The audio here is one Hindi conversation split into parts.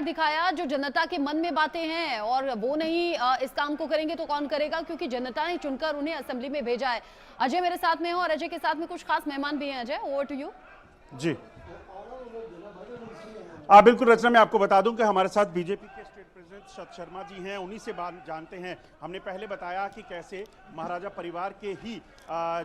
विचार दिखाया जो जनता के मन में बातें हैं, और वो नहीं इस काम को करेंगे तो कौन करेगा, क्योंकि जनता ने चुनकर उन्हें असेंबली में भेजा है। अजय मेरे साथ में हो और अजय के साथ में कुछ खास मेहमान भी हैं। Ajay, over to you. जी बिल्कुल रचना, मैं आपको बता दूं कि हमारे साथ बीजेपी के स्टेट प्रेसिडेंट शरद शर्मा जी हैं। उन्हीं से बात जानते हैं। हमने पहले बताया कि कैसे महाराजा परिवार के ही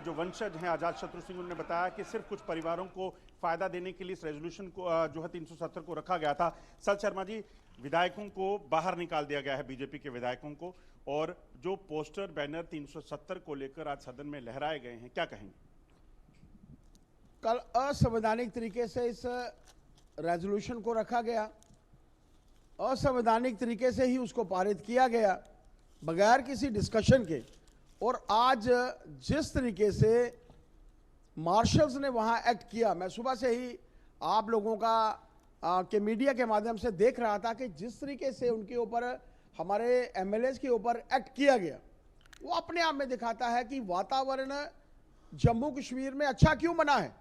जो वंशज हैं आजाद शत्रु सिंह, उन्होंने बताया कि सिर्फ कुछ परिवारों को फायदा देने के लिए इस रेजोल्यूशन को जो है 370 को रखा गया था। शरद शर्मा जी, विधायकों को बाहर निकाल दिया गया है, बीजेपी के विधायकों को, और जो पोस्टर बैनर 370 को लेकर आज सदन में लहराए गए हैं, क्या कहेंगे? कल असंवैधानिक तरीके से इस रेजोल्यूशन को रखा गया, असंवैधानिक तरीके से ही उसको पारित किया गया बगैर किसी डिस्कशन के। और आज जिस तरीके से मार्शल्स ने वहां एक्ट किया, मैं सुबह से ही आप लोगों के मीडिया के माध्यम से देख रहा था कि जिस तरीके से उनके ऊपर, हमारे एमएलएस के ऊपर एक्ट किया गया, वो अपने आप में दिखाता है कि वातावरण जम्मू कश्मीर में अच्छा क्यों बना है।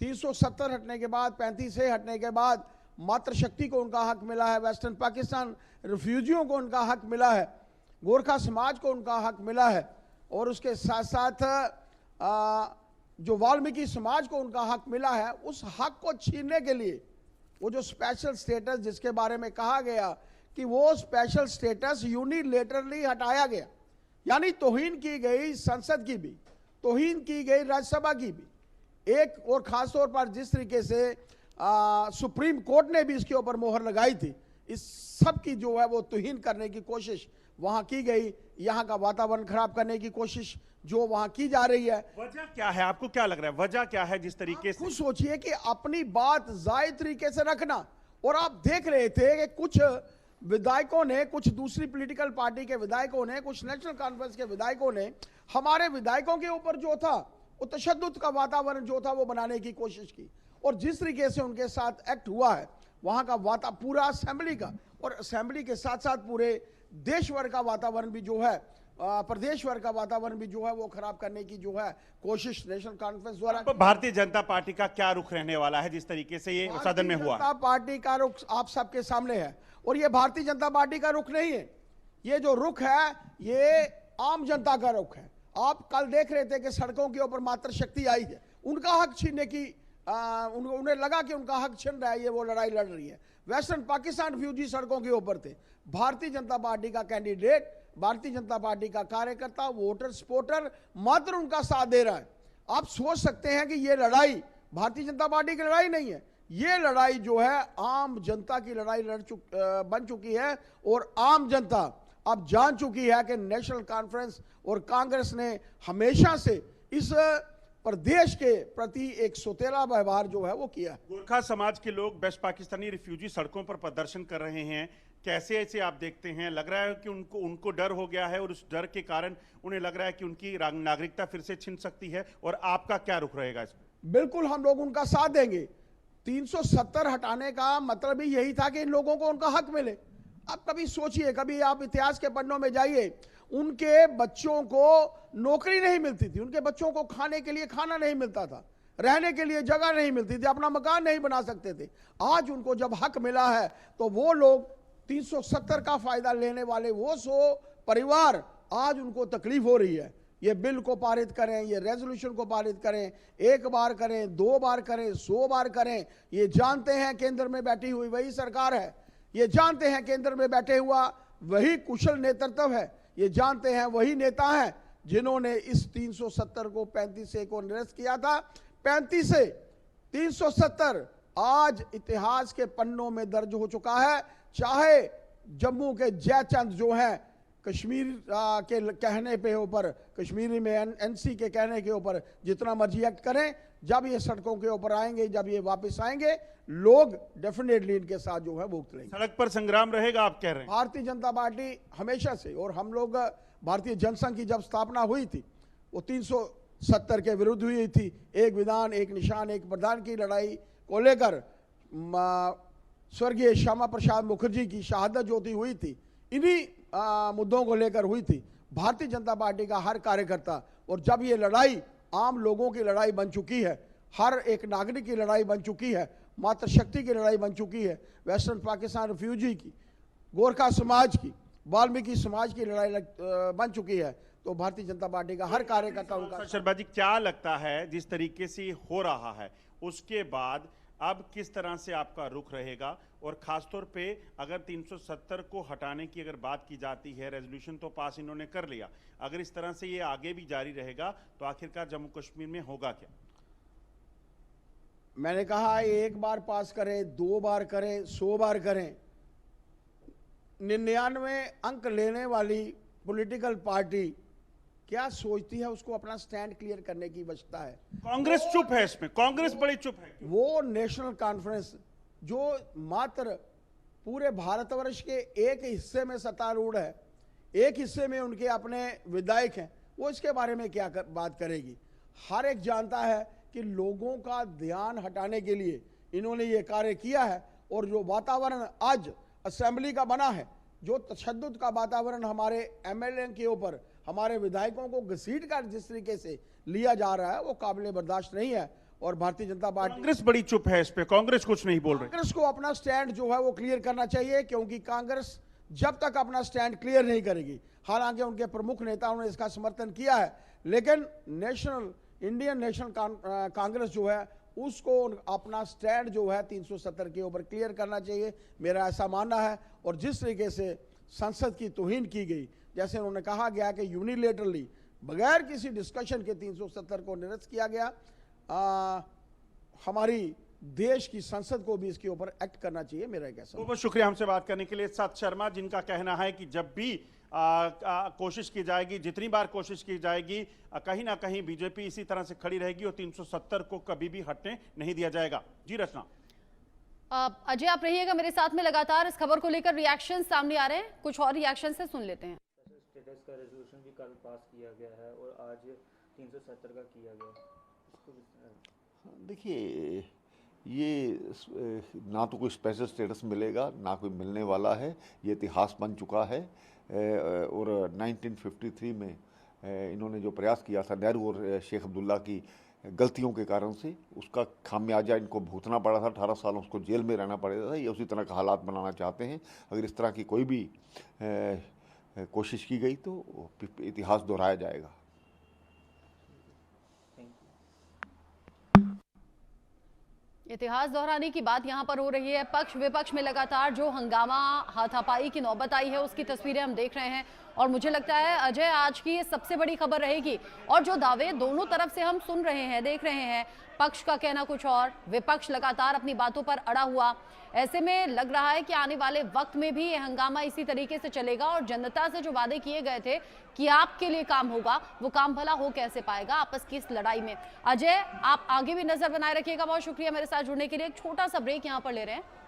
370 हटने के बाद, 35 हटने के बाद मातृशक्ति को उनका हक मिला है, वेस्टर्न पाकिस्तान रिफ्यूजियों को उनका हक मिला है, गोरखा समाज को उनका हक मिला है, और उसके साथ साथ जो वाल्मीकि समाज को उनका हक मिला है, उस हक को छीनने के लिए वो जो स्पेशल स्टेटस जिसके बारे में कहा गया कि वो स्पेशल स्टेटस यूनिलेटरली हटाया गया, यानी तौहीन की गई संसद की भी, तौहीन की गई राज्यसभा की भी। एक और खास तौर पर जिस तरीके से सुप्रीम कोर्ट ने भी इसके ऊपर मोहर लगाई थी, इस सब की जो है वो तौहीन करने की कोशिश वहां की गई, यहां का वातावरण खराब करने की कोशिश जो वहां की जा रही है। वजह क्या है, आपको क्या लग रहा है, वजह क्या है जिस तरीके से? खुद सोचिए कि अपनी बात जायज तरीके से रखना, और आप देख रहे थे कि कुछ विधायकों ने, कुछ दूसरी पॉलिटिकल पार्टी के विधायकों ने, कुछ नेशनल कॉन्फ्रेंस के विधायकों ने हमारे विधायकों के ऊपर जो था वो तशद्दुद का वातावरण जो था वो बनाने की कोशिश की, और जिस तरीके से उनके साथ एक्ट हुआ है, वहां का पूरा असेंबली का, और असेंबली के साथ साथ पूरे देश भर का वातावरण भी जो है, प्रदेश भर का वातावरण भी जो है वो खराब करने की जो है कोशिश नेशनल कॉन्फ्रेंस द्वारा। तो भारतीय जनता पार्टी का क्या रुख रहने वाला है जिस तरीके से ये सदन में हुआ? भारतीय जनता पार्टी का रुख आप सबके सामने है, और ये भारतीय जनता पार्टी का रुख नहीं है, ये जो रुख है ये आम जनता का रुख है। आप कल देख रहे थे कि सड़कों के ऊपर मातृशक्ति आई है, उनका हक छीनने की, उन्हें लगा कि उनका हक छिन रहा है, ये वो लड़ाई लड़ रही है। वेस्टर्न पाकिस्तान रिफ्यूजी सड़कों के ऊपर थे, भारतीय जनता पार्टी का कैंडिडेट, भारतीय जनता पार्टी का कार्यकर्ता, वोटर सपोर्टर मात्र उनका साथ दे रहा है। आप सोच सकते हैं कि ये लड़ाई भारतीय जनता पार्टी की लड़ाई नहीं है, ये लड़ाई जो है आम जनता की लड़ाई बन चुकी है, और आम जनता अब जान चुकी है कि नेशनल कॉन्फ्रेंस और कांग्रेस ने हमेशा से इस प्रदेश के प्रति एक सोतेला व्यवहार जो है वो किया। गोरखा समाज के लोग वेस्ट पाकिस्तानी रिफ्यूजी सड़कों पर प्रदर्शन कर रहे हैं, कैसे ऐसे आप देखते हैं? लग रहा है कि उनको डर हो गया है, और उस डर के कारण उन्हें लग रहा है कि उनकी नागरिकता फिर से छिन सकती है, और आपका क्या रुख रहेगा इसमें? बिल्कुल हम लोग उनका साथ देंगे। 370 हटाने का मतलब ही यही था कि इन लोगों को उनका हक मिले। अब कभी सोचिए, कभी आप इतिहास के पन्नों में जाइए, उनके बच्चों को नौकरी नहीं मिलती थी, उनके बच्चों को खाने के लिए खाना नहीं मिलता था, रहने के लिए जगह नहीं मिलती थी, अपना मकान नहीं बना सकते थे। आज उनको जब हक मिला है तो वो लोग 370 का फायदा लेने वाले वो 100 परिवार, आज उनको तकलीफ हो रही है। ये बिल को पारित करें, ये रेजोल्यूशन को पारित करें, एक बार करें, 2 बार करें, 100 बार करें, ये जानते हैं केंद्र में बैठी हुई वही सरकार है, ये जानते हैं केंद्र में बैठे हुआ वही कुशल नेतृत्व है, ये जानते हैं वही नेता हैं जिन्होंने इस 370 को 35 को निरस्त किया था। 35 से 370 आज इतिहास के पन्नों में दर्ज हो चुका है। चाहे जम्मू के जयचंद जो हैं कश्मीर के कहने पे ऊपर, कश्मीरी में एनसी के कहने के ऊपर जितना मर्जी एक्ट करें, जब ये सड़कों के ऊपर आएंगे, जब ये वापस आएंगे, लोग डेफिनेटली इनके साथ जो है भुगत लेंगे। सड़क पर संग्राम रहेगा आप कह रहे हैं? भारतीय जनता पार्टी हमेशा से, और हम लोग भारतीय जनसंघ की जब स्थापना हुई थी वो 370 के विरुद्ध हुई थी। एक विधान एक निशान एक प्रधान की लड़ाई को लेकर स्वर्गीय श्यामा प्रसाद मुखर्जी की शहादत जो थी हुई थी, इन्हीं मुद्दों को लेकर हुई थी। भारतीय जनता पार्टी का हर कार्यकर्ता, और जब ये लड़ाई आम लोगों की लड़ाई बन चुकी है, हर एक नागरिक की लड़ाई बन चुकी है, मातृशक्ति की लड़ाई बन चुकी है, वेस्टर्न पाकिस्तान रिफ्यूजी की, गोरखा समाज की, वाल्मीकि समाज की लड़ाई बन चुकी है। तो भारतीय जनता पार्टी का हर कार्यकर्ता उनका। शर्मा जी, क्या लगता है जिस तरीके से हो रहा है उसके बाद अब किस तरह से आपका रुख रहेगा, और खासतौर पे अगर 370 को हटाने की अगर बात की जाती है, रेजोल्यूशन तो पास इन्होंने कर लिया, अगर इस तरह से ये आगे भी जारी रहेगा तो आखिरकार जम्मू कश्मीर में होगा क्या? मैंने कहा एक बार पास करें, 2 बार करें, 100 बार करें, 99 अंक लेने वाली पॉलिटिकल पार्टी क्या सोचती है, उसको अपना स्टैंड क्लियर करने की आवश्यकता है। कांग्रेस चुप है इसमें, कांग्रेस बड़ी चुप है। वो नेशनल कॉन्फ्रेंस जो मात्र पूरे भारतवर्ष के एक हिस्से में सत्तारूढ़ है, एक हिस्से में उनके अपने विधायक हैं, वो इसके बारे में क्या बात करेगी। हर एक जानता है कि लोगों का ध्यान हटाने के लिए इन्होंने ये कार्य किया है, और जो वातावरण आज असेंबली का बना है, जो तशद्दुद का वातावरण हमारे एमएलए के ऊपर, हमारे विधायकों को घसीट कर जिस तरीके से लिया जा रहा है, वो काबिल बर्दाश्त नहीं है। और भारतीय जनता पार्टी, कांग्रेस बड़ी चुप है इस पे, कांग्रेस कुछ नहीं बोल रही। कांग्रेस को अपना स्टैंड जो है वो क्लियर करना चाहिए, क्योंकि कांग्रेस जब तक अपना स्टैंड क्लियर नहीं करेगी, हालांकि उनके प्रमुख नेताओं ने इसका समर्थन किया है, लेकिन इंडियन नेशनल कांग्रेस जो है उसको अपना स्टैंड जो है 370 के ऊपर क्लियर करना चाहिए, मेरा ऐसा मानना है। और जिस तरीके से संसद की तौहीन की गई, जैसे उन्होंने कहा गया कि यूनिलेटरली बगैर किसी डिस्कशन के 370 को निरस्त किया गया, हमारी देश की संसद को भी इसके ऊपर एक्ट करना चाहिए, मेरा एक ऐसा। बहुत शुक्रिया हमसे बात करने के लिए सत शर्मा, जिनका कहना है कि जब भी कोशिश की जाएगी, जितनी बार कोशिश की जाएगी, कहीं ना कहीं बीजेपी इसी तरह से खड़ी रहेगी और 370 को कभी भी हटने नहीं दिया जाएगा। जी रचना। अजय, आप रहिएगा मेरे साथ में, लगातार इस खबर को लेकर रिएक्शन सामने आ रहे हैं, कुछ और रिएक्शन से सुन लेते हैं। स्टेटस का रेजोल्यूशन भी कल पास किया गया है और आज 370 का किया गया। देखिए, ये ना तो कोई स्पेशल स्टेटस मिलेगा, ना कोई मिलने वाला है, ये इतिहास बन चुका है। और 1953 में इन्होंने जो प्रयास किया था नेहरू और शेख अब्दुल्ला की गलतियों के कारण से, उसका खामियाजा इनको भुगतना पड़ा था, 18 साल उसको जेल में रहना पड़ा था। ये उसी तरह का हालात बनाना चाहते हैं। अगर इस तरह की कोई भी कोशिश की गई तो इतिहास दोहराया जाएगा। इतिहास दोहराने की बात यहां पर हो रही है। पक्ष विपक्ष में लगातार जो हंगामा, हाथापाई की नौबत आई है, उसकी तस्वीरें हम देख रहे हैं। और मुझे लगता है अजय, आज की ये सबसे बड़ी खबर रहेगी। और जो दावे दोनों तरफ से हम सुन रहे हैं, देख रहे हैं, पक्ष का कहना कुछ और, विपक्ष लगातार अपनी बातों पर अड़ा हुआ, ऐसे में लग रहा है कि आने वाले वक्त में भी ये हंगामा इसी तरीके से चलेगा। और जनता से जो वादे किए गए थे कि आपके लिए काम होगा, वो काम भला हो कैसे पाएगा आपस की इस लड़ाई में। अजय, आप आगे भी नजर बनाए रखिएगा। बहुत शुक्रिया मेरे साथ जुड़ने के लिए। एक छोटा सा ब्रेक यहाँ पर ले रहे हैं,